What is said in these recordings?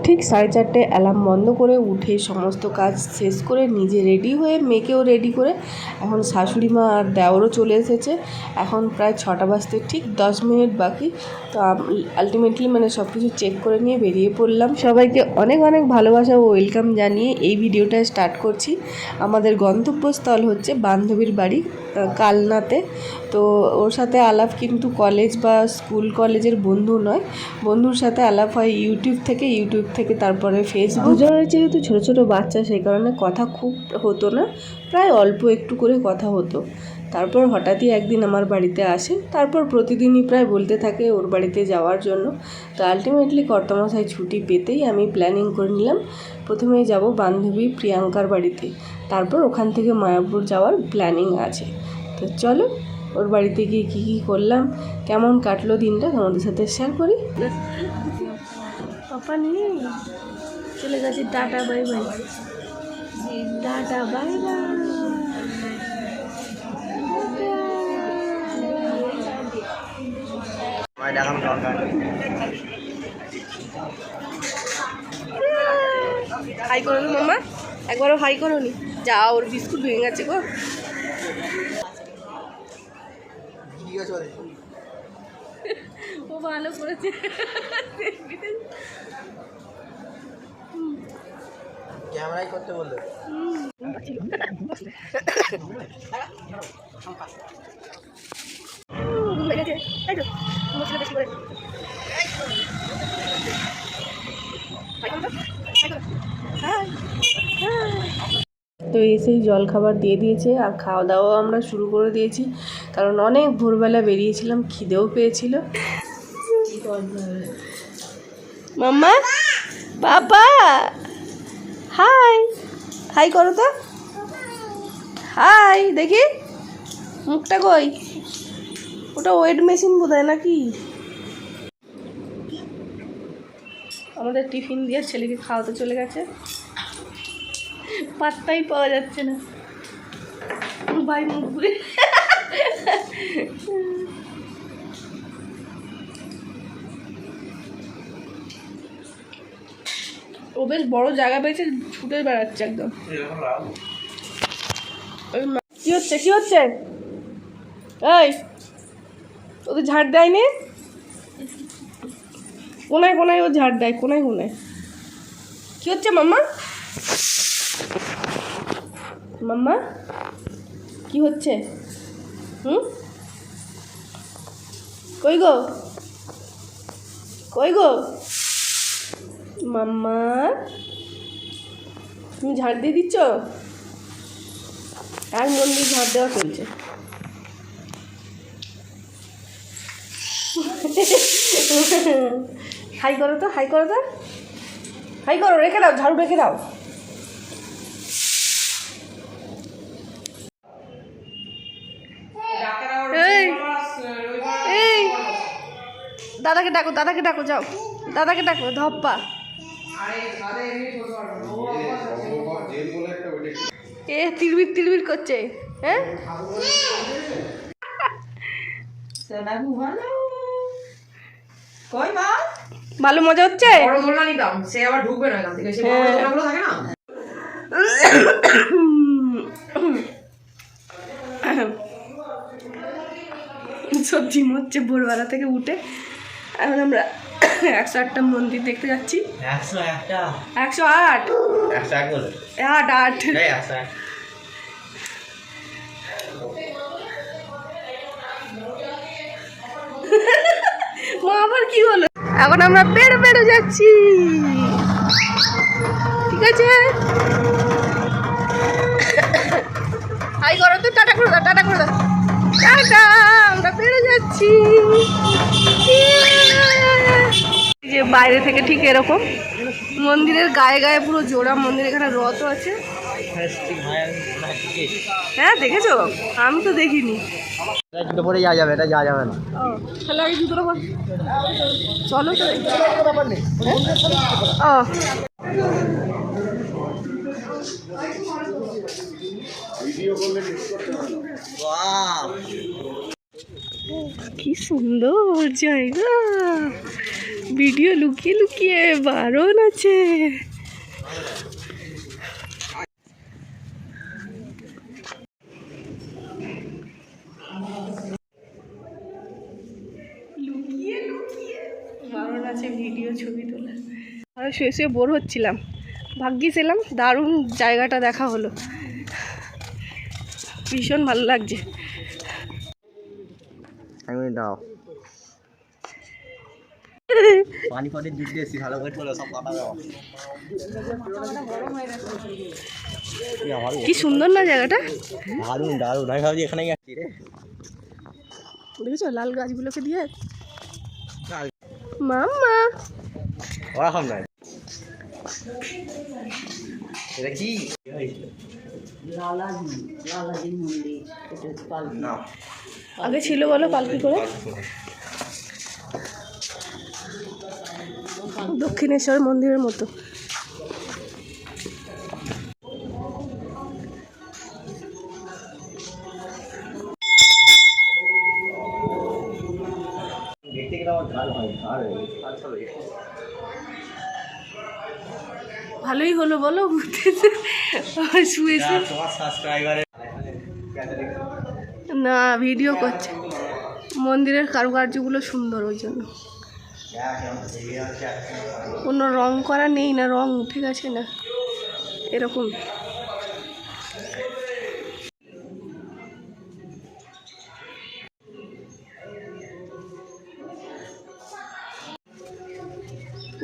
ঠিক 4:30 অ্যালার্ম বন্ধ করে উঠে সমস্ত কাজ শেষ করে নিজে রেডি হয়ে মেয়েকেও রেডি করে এখন শাশুড়ি মা আর দেওরও চলে এসেছে। এখন প্রায় 6টা বাজতে ঠিক 10 মিনিট বাকি। তো আলটিমেটলি মানে সব কিছু চেক করে নিয়ে বেরিয়ে পড়লাম। সবাইকে অনেক অনেক ভালোবাসা ও ওয়েলকাম জানিয়ে এই ভিডিওটা স্টার্ট করছি। আমাদের গন্তব্যস্থল হচ্ছে বান্ধবীর বাড়ি কালনাতে। তো ওর সাথে আলাপ কিন্তু কলেজ বা স্কুল কলেজের বন্ধু নয়, বন্ধুর সাথে আলাপ হয় ইউটিউব থেকে তারপরে ফেসবুক। দুজনের যেহেতু ছোটো ছোটো বাচ্চা সেই কারণে কথা খুব হতো না, প্রায় অল্প একটু করে কথা হতো। তারপর হঠাৎই একদিন আমার বাড়িতে আসে, তারপর প্রতিদিনই প্রায় বলতে থাকে ওর বাড়িতে যাওয়ার জন্য। তো আলটিমেটলি কর্তামশাই ছুটি পেতেই আমি প্ল্যানিং করে নিলাম প্রথমেই যাব বান্ধবী প্রিয়াঙ্কার বাড়িতে, তারপর ওখান থেকে মায়াপুর যাওয়ার প্ল্যানিং আছে। তো চলো ওর বাড়িতে গিয়ে কী কী করলাম, কেমন কাটলো দিনটা তোমাদের সাথে শেয়ার করি। পাপা নিয়ে চলে গেছে, tata bye bye, tata bye bye. Hi করো নি মামা, একবারও হাই করো নি। যা ওর বিস্কুট ভেঙে গেছে গো। ও ভালো করেছে, ক্যামেরাই করতে বললো। তো এসেই জলখাবার দিয়ে দিয়েছে আর খাওয়া দাওয়াও আমরা শুরু করে দিয়েছি, কারণ অনেক ভোরবেলা বেরিয়েছিলাম, খিদেও পেয়েছিল। মাম্মা, পাপা, হাই হাই করো তো, হাই। দেখি মুখটা কই, ওটা ওয়েট মেশিন বোধহয় নাকি। আমাদের টিফিন দিয়ে ছেলেকে খাওয়াতে চলে গেছে, পাত্তাই পাওয়া যাচ্ছে না। ভাই মুখ ঘুরে ও বেশ বড় জায়গা পেয়েছে, ছুটে বেড়াচ্ছে একদম। কি হচ্ছে কি হচ্ছে? এই ওদের ঝাড় দেয়নি, কোনায় কোনায় ও ঝাড় দেয়, কোনায় কোনায়। কি হচ্ছে মাম্মা? মাম্মা কি হচ্ছে? কই গো, কই গো মাম্মা? তুমি ঝাড় দিয়ে দিচ্ছ? আর মন দিয়ে ঝাড় দেওয়া চলছে। হাই করো তো, হাই করো তো, হাই করো, রেখে দাও, ঝাড়ু রেখে দাও। এই দাদাকে ডাকো, দাদাকে ডাকো, যাও দাদাকে ডাকো, ধপ্পা। এ তিরবির তিরবির করছে, হ্যাঁ ভালো মজা হচ্ছে। সে আবার ঢুকবে না এখান থেকে, সে বড় দোলনাগুলো থাকে না। সবজি মরছে ভোরবেলা থেকে উঠে। এখন আমরা 108টা মন্দির দেখতে যাচ্ছি। 108 মা আবার কি হলো? এখন আমরা বেড়ে যাচ্ছি, ঠিক আছে? হাই করো তো, টাটা করে দাও, টাটা করে দাও, টাটা। আমরা বেড়ে যাচ্ছি, যে বাইরে থেকে ঠিক এরকম মন্দিরের গায়ে গায়ে পুরো জোড়া মন্দির, এখানে রথও আছে। হ্যাঁ দেখেছো? আমি তো দেখিনি। জুতো পরে যাওয়া যাবে, এটা যাওয়া যাবে না। তাহলে আগে জুতোটা পর, চলো তো। কি সুন্দর জায়গা, ভিডিও লুকিয়ে লুকিয়ে বারণ আছে। লুকিয়ে লুকিয়ে বারণ আছে ভিডিও ছবি তোলা। আর শুয়ে শুয়ে বোর হচ্ছিলাম, ভাগ্যিস এলাম, দারুণ জায়গাটা দেখা হলো, ভীষণ ভালো লাগছে। দাও পানি পানি দুধ দিয়েছি ভালো করে তোলো সব কাটা দাও। কি সুন্দর না জায়গাটা, দারুণ দারুণ। আমি ভাবছি এখানে যাচ্ছি রে। দেখেছো লাল গাছগুলোকে দিয়ে মাম্মা ওরকম নয়, এটা কি না আগে ছিল বলো পালকি করে? দক্ষিণেশ্বর মন্দিরের মতো। দেখতে গেলে আমার ঢাল হয় ঢাল ঢাল ভালোই হলো বলো ঘুরতে শুয়ে শুয়ে। তোমার সাবস্ক্রাইবারে না ভিডিও করছে, মন্দিরের কারুকার্যগুলো সুন্দর ওই জন্য। কোনো রং করা নেই না, রং উঠে গেছে না এরকম।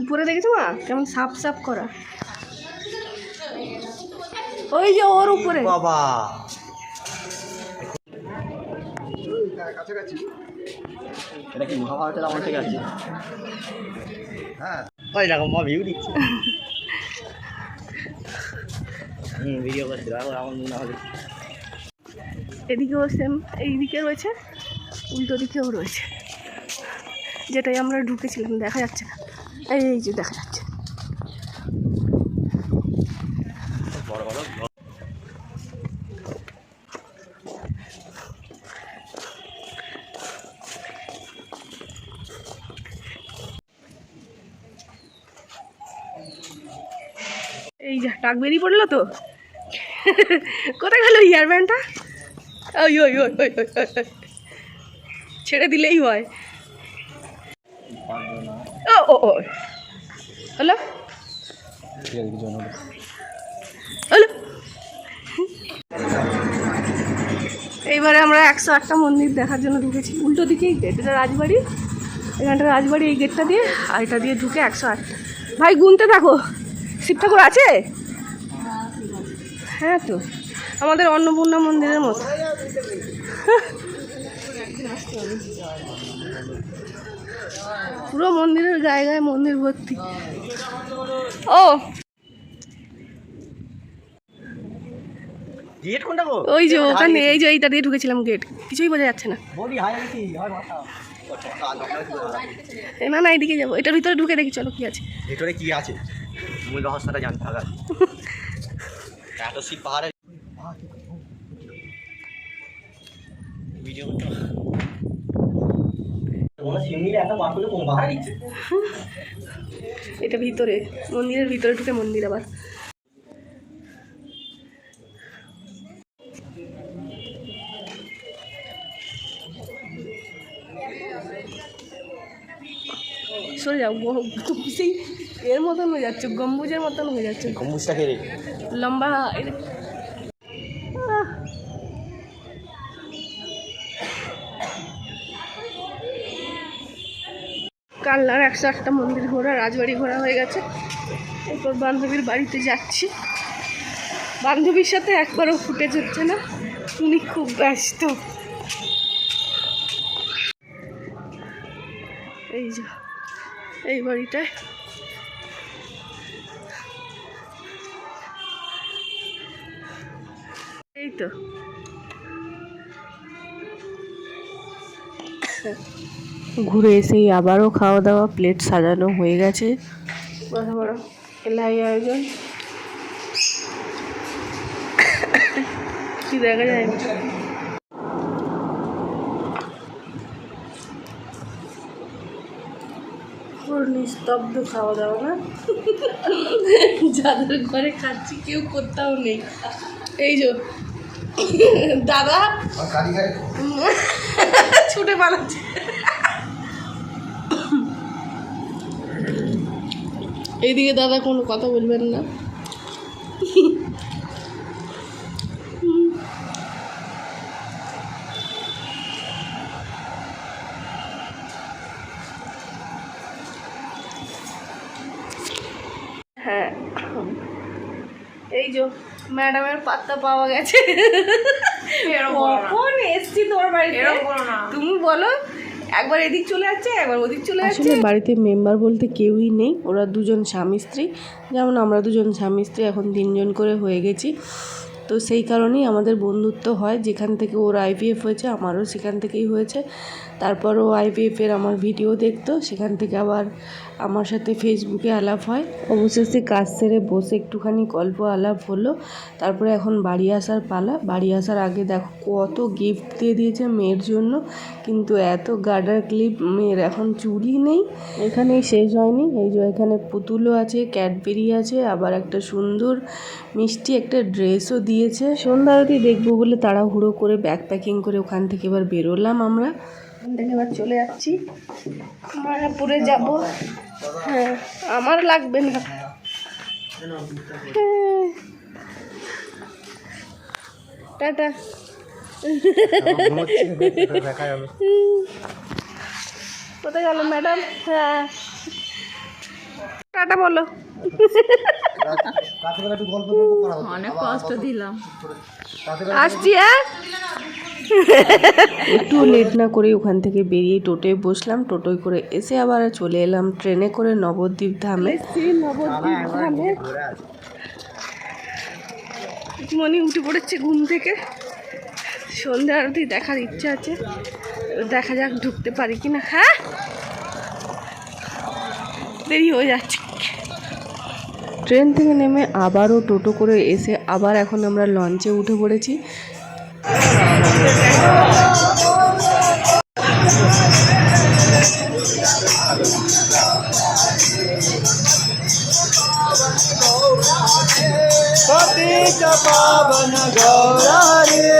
উপরে দেখেছো মা কেমন সাফ সাফ করা, ওই যে ওর উপরে। বাবা এটা কি মহাভারতের আমার থেকে আছে? হ্যাঁ ওই রকম ভিউ দিচ্ছে। ভিডিও করছি এখন আমার মনে হবে। এদিকেও সেম, এইদিকে রয়েছে, উল্টো দিকেও রয়েছে, যেটাই আমরা ঢুকেছিলাম দেখা যাচ্ছে না, এই যে দেখা যাচ্ছে। বড় বড় এই যা টাক বেরিয়ে পড়লো তো। কোথায় গেল ইয়ার ব্যান্ডটা? ওই ওই ওই ওই ওই ওই। ছেড়ে দিলেই হয়। ও ও ও হলো হলো। এইবারে আমরা 108টা মন্দির দেখার জন্য ঢুকেছি। উল্টো দিকেই গেট, এটা রাজবাড়ি, এখানটা রাজবাড়ি, এই গেটটা দিয়ে আর এটা দিয়ে ঢুকে 108। ভাই গুনতে থাকো, শিব ঠাকুর আছে? হ্যাঁ তো আমাদের অন্নপূর্ণা মন্দিরের মতো। পুরো মন্দিরের গায়ে গায়ে মন্দির ভর্তি। ও গেট কোনটা গো? ওই যে ওখানে, এই যে এইটা দিয়ে ঢুকেছিলাম গেট, কিছুই বোঝা যাচ্ছে না। বডি হাই গেছি হয় মাথা। না না এইদিকে যাবো, এটার ভিতরে ঢুকে দেখি চলো কি আছে ভিতরে কি আছে, মূল রহস্যটা জানতে হবে। এত শীত পাহাড়ে ভিডিও করতে এটা ভিতরে, মন্দিরের ভিতরে ঢুকে মন্দির আবার। সরে যাও, সেই এর মতন হয়ে যাচ্ছে, গম্বুজের মতন হয়ে যাচ্ছে। গম্বুজটা কে রে? লম্বা কালনার 108টা মন্দির ঘোরা, রাজবাড়ি ঘোরা হয়ে গেছে। এরপর বান্ধবীর বাড়িতে যাচ্ছি। বান্ধবীর সাথে একবারও ফুটেজ হচ্ছে না, উনি খুব ব্যস্ত। এই যে এই বাড়িটায় এই তো ঘুরে এসেই আবারও খাওয়া দাওয়া, প্লেট সাজানো হয়ে গেছে। বড় বড় এলাই আয়োজন, কি দেখা যায়। পূর্ণিমা নিস্তব্ধ খাওয়া দাওয়া না, যাদের ঘরে খাচ্ছি কেউ কোথাও নেই। এই যে দাদা ছুটে পালাচ্ছে। এইদিকে দাদা কোনো কথা বলবেন না। হ্যাঁ, এই যে ম্যাডামের পাত্তা পাওয়া গেছে। কখন এসছি তোমার বাড়িতে, তুমি বলো, একবার এদিক চলে যাচ্ছে একবার ওদিক চলে যাচ্ছে। আসলে বাড়িতে মেম্বার বলতে কেউই নেই, ওরা দুজন স্বামী স্ত্রী, যেমন আমরা দুজন স্বামী স্ত্রী এখন 3 জন করে হয়ে গেছি। তো সেই কারণেই আমাদের বন্ধুত্ব হয়, যেখান থেকে ওর IVF হয়েছে আমারও সেখান থেকেই হয়েছে। তারপর ও IVF-এর আমার ভিডিও দেখতো, সেখান থেকে আবার আমার সাথে ফেসবুকে আলাপ হয়। অবশেষে কাজ সেরে বসে একটুখানি গল্প আলাপ হলো। তারপরে এখন বাড়ি আসার পালা। বাড়ি আসার আগে দেখো কত গিফট দিয়ে দিয়েছে মেয়ের জন্য, কিন্তু এত গার্ডার ক্লিপ, মেয়ের এখন চুলই নেই। এখানেই শেষ হয়নি, এই যে এখানে পুতুলও আছে, ক্যাডবেরি আছে, আবার একটা সুন্দর মিষ্টি একটা ড্রেসও দিয়েছে। সন্ধ্যা আরতি দেখবো বলে তাড়াহুড়ো করে ব্যাগ প্যাকিং করে ওখান থেকে এবার বেরোলাম আমরা। ওখান থেকে এবার চলে যাচ্ছি মায়াপুরে যাব। হ্যাঁ, আমার লাগবে না। টাটা। কোথায় গেল ম্যাডাম? হ্যাঁ, টাটা বলো। অনেক কষ্ট দিলাম, আসছি। হ্যাঁ, একটু লেট না করে ওখান থেকে বেরিয়ে টোটোয় বসলাম। টোটোয় করে এসে আবার চলে এলাম ট্রেনে করে নবদ্বীপ ধামে। মনি উঠে পড়েছে ঘুম থেকে। সন্ধ্যা আরতি দেখার ইচ্ছা আছে, দেখা যাক ঢুকতে পারি কিনা। হ্যাঁ, দেরি হয়ে যাচ্ছে। ট্রেন থেকে নেমে আবারও টোটো করে এসে আবার এখন আমরা লঞ্চে উঠে পড়েছি। পাবন গৌরারে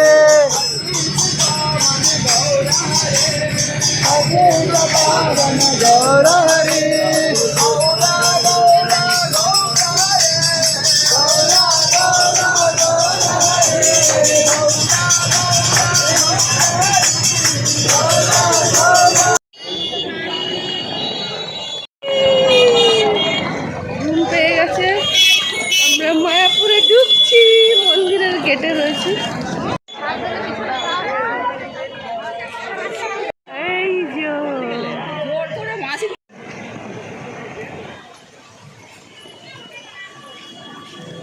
পাবন গৌরারে ঘুম পেয়ে গেছে, আমরা মায়াপুরে ঢুকছি, মন্দিরের গেটে রয়েছি। এই যে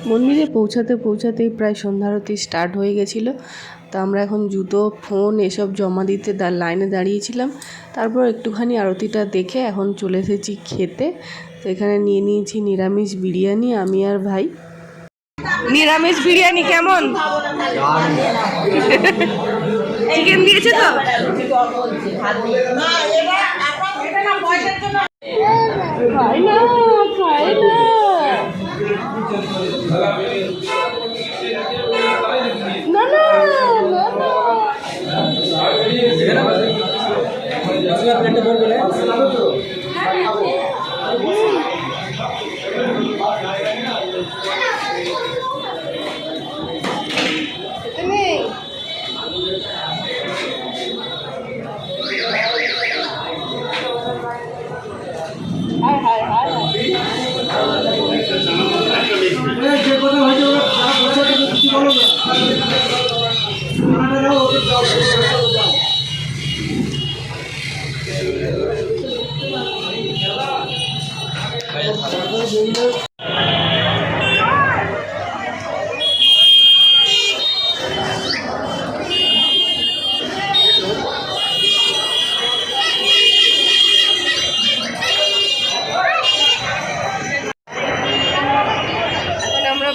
মন্দিরে পৌঁছাতে পৌঁছাতেই প্রায় সন্ধ্যারতি স্টার্ট হয়ে গেছিলো। তো আমরা এখন জুতো, ফোন এসব জমা দিতে লাইনে দাঁড়িয়েছিলাম। তারপর একটুখানি আরতিটা দেখে এখন চলে এসেছি খেতে। তো এখানে নিয়ে নিয়েছি নিরামিষ বিরিয়ানি, আমি আর ভাই। নিরামিষ বিরিয়ানি কেমন? চিকেন দিয়েছে তো? খাই না, খাই না। না না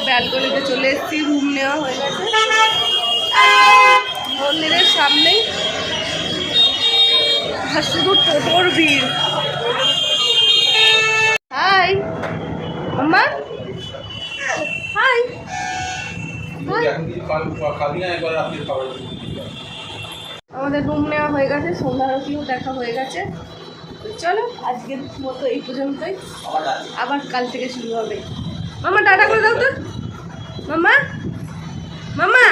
ব্যালকনিতে চলে এসেছি, রুম নেওয়া হয়ে গেছে মন্দিরের সামনেই। আর শুধু টোটোর ভিড়। মাম্মা হাই আমাদের রুম নেওয়া হয়ে গেছে, সন্ধ্যা আরতিও দেখা হয়ে গেছে। তো চলো আজকের মতো এই পর্যন্তই, আবার কাল থেকে শুরু হবে। মামা টাটা করে দাও তো। মাম্মা মাম্মা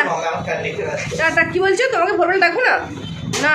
টাটা কি বলছো? তোমাকে ভোরবেলা ডাকবো না? না